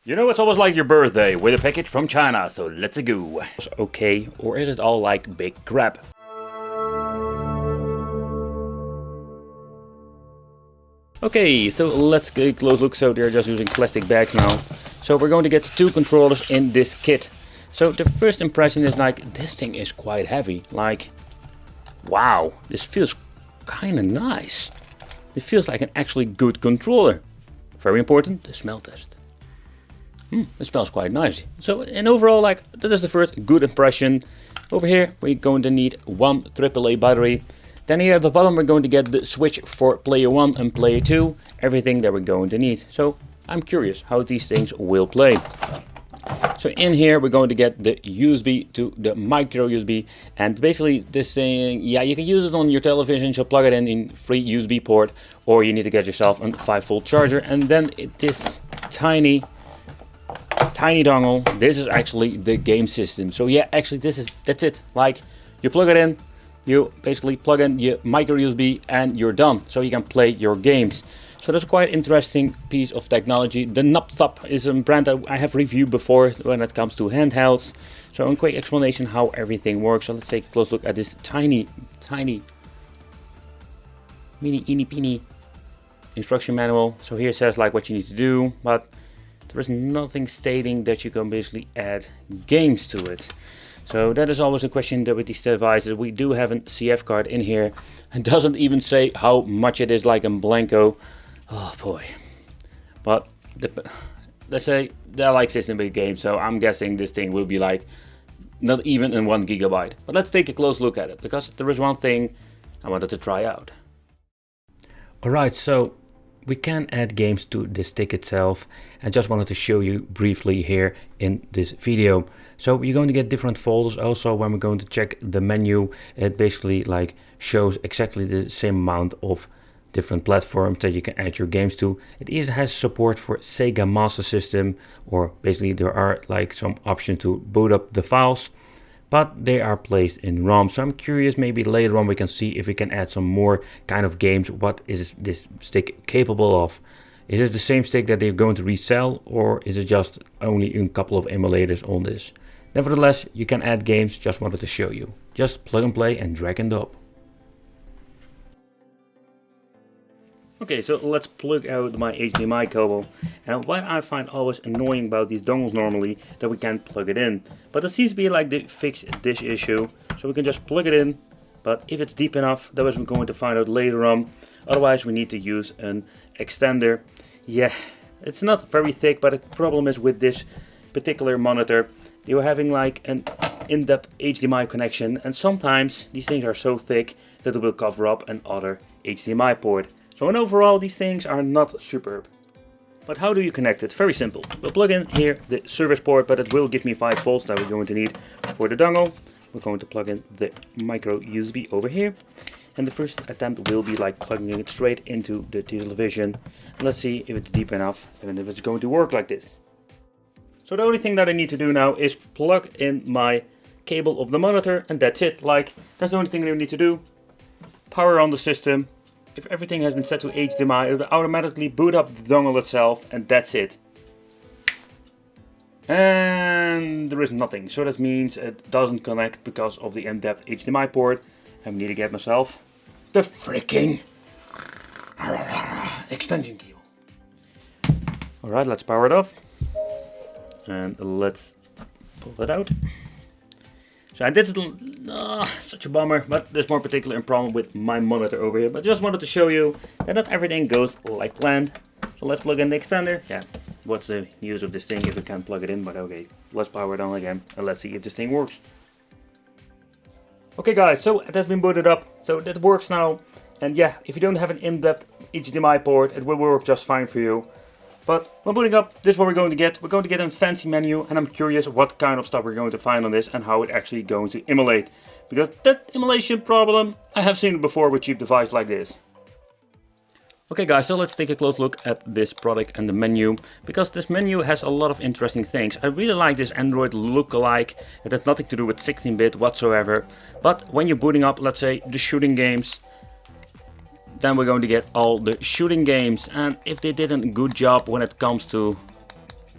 You know, it's almost like your birthday with a package from China, so let's go. Okay, or is it all like big crap? Okay, so let's get a close look. So they're just using plastic bags now. So we're going to get 2 controllers in this kit. So the first impression is like, this thing is quite heavy. Like, wow, this feels kind of nice. It feels like an actually good controller. Very important, the smell test. It smells quite nice. So in overall, like, that is the first good impression. Over here we're going to need 1 AAA battery. Then here at the bottom we're going to get the switch for player 1 and player 2. Everything that we're going to need. So I'm curious how these things will play. So in here we're going to get the USB to the micro USB. And basically this thing, yeah, you can use it on your television. So plug it in free USB port. Or you need to get yourself a 5-volt charger. And then this tiny dongle, this is actually the game system. So yeah, actually that's it. Like, you plug it in, you basically plug in your micro USB and you're done. So you can play your games. So that's a quite interesting piece of technology. The Nuptop is a brand that I have reviewed before when it comes to handhelds. So a quick explanation how everything works. So let's take a close look at this tiny mini peeny instruction manual. So here it says like what you need to do, but there is nothing stating that you can basically add games to it. So that is always a question that with these devices. We do have a CF card in here. It doesn't even say how much it is, like in blanco. Oh boy. But let's say they're like system big games, so I'm guessing this thing will be like not even in 1 gigabyte. But let's take a close look at it, because there is one thing I wanted to try out. Alright, so we can add games to the stick itself. I just wanted to show you briefly here in this video. So you're going to get different folders. Also, when we're going to check the menu, it basically like shows exactly the same amount of different platforms that you can add your games to. It even has support for Sega Master System, or basically there are like some options to boot up the files, but they are placed in ROM. So I'm curious, maybe later on we can see if we can add some more kind of games. What is this stick capable of? Is it the same stick that they're going to resell, or is it just only a couple of emulators on this? Nevertheless, you can add games. Just wanted to show you. Just plug and play and drag and drop. Okay, so let's plug out my HDMI cable. And what I find always annoying about these dongles normally, that we can't plug it in. But it seems to be like they fixed this issue. So we can just plug it in. But if it's deep enough, that was we're going to find out later on. Otherwise we need to use an extender. Yeah, it's not very thick, but the problem is with this particular monitor, you're having like an in-depth HDMI connection. And sometimes these things are so thick that it will cover up another HDMI port. So in overall, these things are not superb. But how do you connect it? Very simple. We'll plug in here the service port, but it will give me 5 volts that we're going to need for the dongle. We're going to plug in the micro USB over here. And the first attempt will be like plugging it straight into the television. Let's see if it's deep enough and if it's going to work like this. So the only thing that I need to do now is plug in my cable of the monitor, and that's it. Like, that's the only thing that we need to do. Power on the system. If everything has been set to HDMI, it will automatically boot up the dongle itself, and that's it. And there is nothing, so that means it doesn't connect because of the in-depth HDMI port. I need to get myself the freaking extension cable. Alright, let's power it off. And let's pull it out. So I did such a bummer, but there's more particular problem with my monitor over here. But just wanted to show you that not everything goes like planned. So let's plug in the extender. Yeah, what's the use of this thing if we can't plug it in? But okay, let's power it on again and let's see if this thing works. Okay guys, so it has been booted up. So that works now. And yeah, if you don't have an in-depth HDMI port, it will work just fine for you. But when booting up, this is what we're going to get. We're going to get a fancy menu, and I'm curious what kind of stuff we're going to find on this and how it actually going to emulate. Because that emulation problem, I have seen it before with cheap devices like this. Okay guys, so let's take a close look at this product and the menu, because this menu has a lot of interesting things. I really like this Android lookalike. It has nothing to do with 16-bit whatsoever. But when you're booting up, let's say, the shooting games, then we're going to get all the shooting games. And if they did a good job when it comes to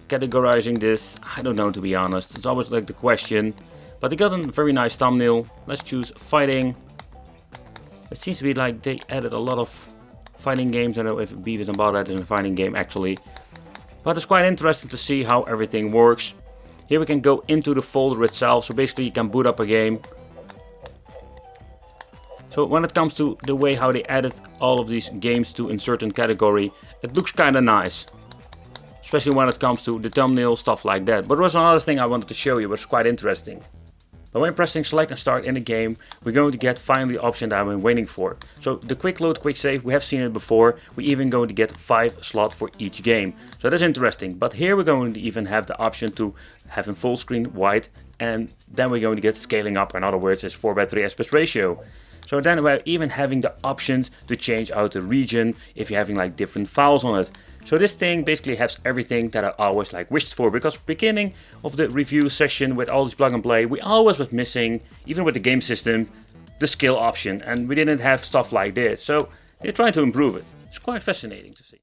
categorizing this? I don't know, to be honest. It's always like the question. But they got a very nice thumbnail. Let's choose fighting. It seems to be like they added a lot of fighting games. I don't know if Beavis and Butthead is a fighting game actually. But it's quite interesting to see how everything works. Here we can go into the folder itself. So basically you can boot up a game. So when it comes to the way how they added all of these games to a certain category, it looks kind of nice. Especially when it comes to the thumbnail, stuff like that. But there was another thing I wanted to show you, which is quite interesting. But when pressing select and start in the game, we're going to get finally the option that I've been waiting for. So the quick load, quick save, we have seen it before. We're even going to get 5 slots for each game. So that's interesting. But here we're going to even have the option to have a full screen wide. And then we're going to get scaling up. In other words, it's 4:3 aspect ratio. So then we're even having the options to change out the region if you're having like different files on it. So this thing basically has everything that I always like wished for, because beginning of the review session with all this plug and play, we always was missing, even with the game system, the scale option, and we didn't have stuff like this. So they're trying to improve it. It's quite fascinating to see.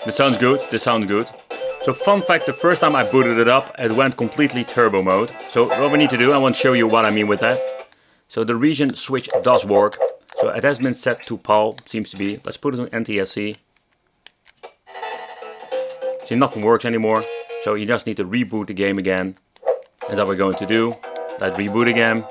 This sounds good, this sounds good. So fun fact, the first time I booted it up, it went completely turbo mode. So what we need to do, I want to show you what I mean with that. So the region switch does work. So it has been set to PAL, seems to be. Let's put it on NTSC. See, nothing works anymore. So you just need to reboot the game again. That's what we're going to do. Let's reboot again.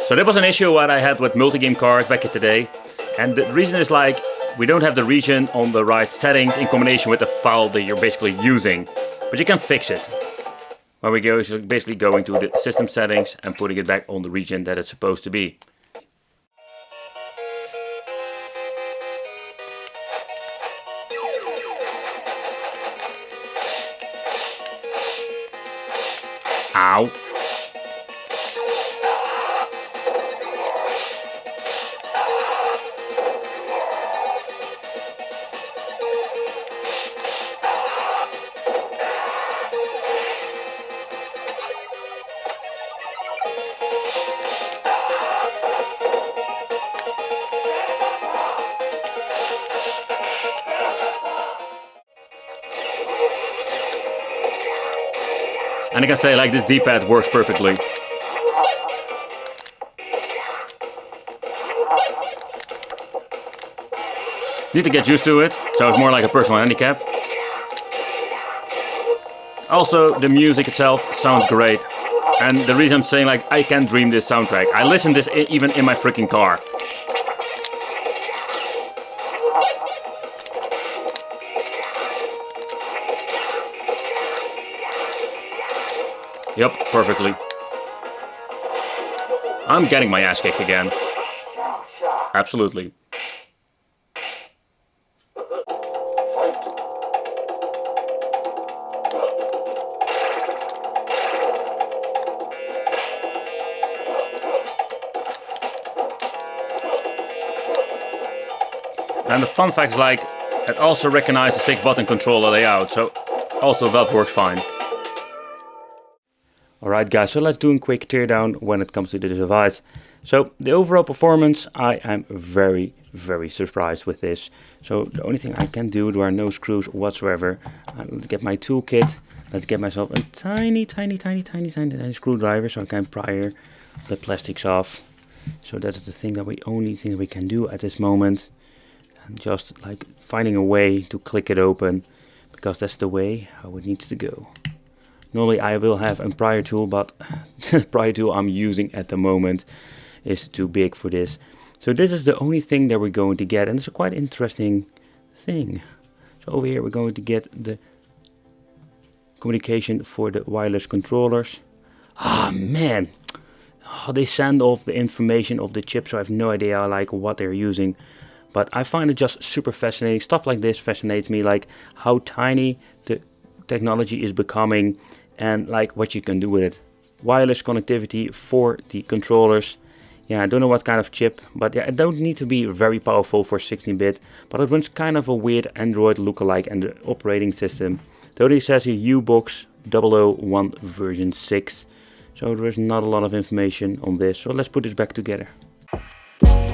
So that was an issue what I had with multi-game cards back in the day. And the reason is like, we don't have the region on the right settings in combination with the file that you're basically using. But you can fix it. Where we go is basically going to the system settings and putting it back on the region that it's supposed to be. Ow. And I can say like this D-pad works perfectly. Need to get used to it, so it's more like a personal handicap. Also, the music itself sounds great. And the reason I'm saying like I can't dream this soundtrack. I listen to this even in my freaking car. Yep, perfectly. I'm getting my ass kicked again. Absolutely. And the fun fact is like, it also recognizes the 6-button controller layout, so also that works fine. Alright guys, so let's do a quick teardown when it comes to the device. So the overall performance, I am very surprised with this. So the only thing I can do, there are no screws whatsoever. Let's get my toolkit. Let's get myself a tiny screwdriver so I can pry the plastics off. So that's the only thing that we can do at this moment. And just like finding a way to click it open, because that's the way how it needs to go. Normally I will have a pry tool, but the pry tool I'm using at the moment is too big for this. So this is the only thing that we're going to get, and it's a quite interesting thing. So over here we're going to get the communication for the wireless controllers. Ah man, they send off the information of the chip, so I have no idea like what they're using. But I find it just super fascinating. Stuff like this fascinates me, like how tiny the technology is becoming and like what you can do with it. Wireless connectivity for the controllers. Yeah, I don't know what kind of chip, but yeah, it don't need to be very powerful for 16-bit, but it runs kind of a weird Android lookalike and the operating system. Though it says here UBox 001 version 6, so there is not a lot of information on this. So let's put this back together. play.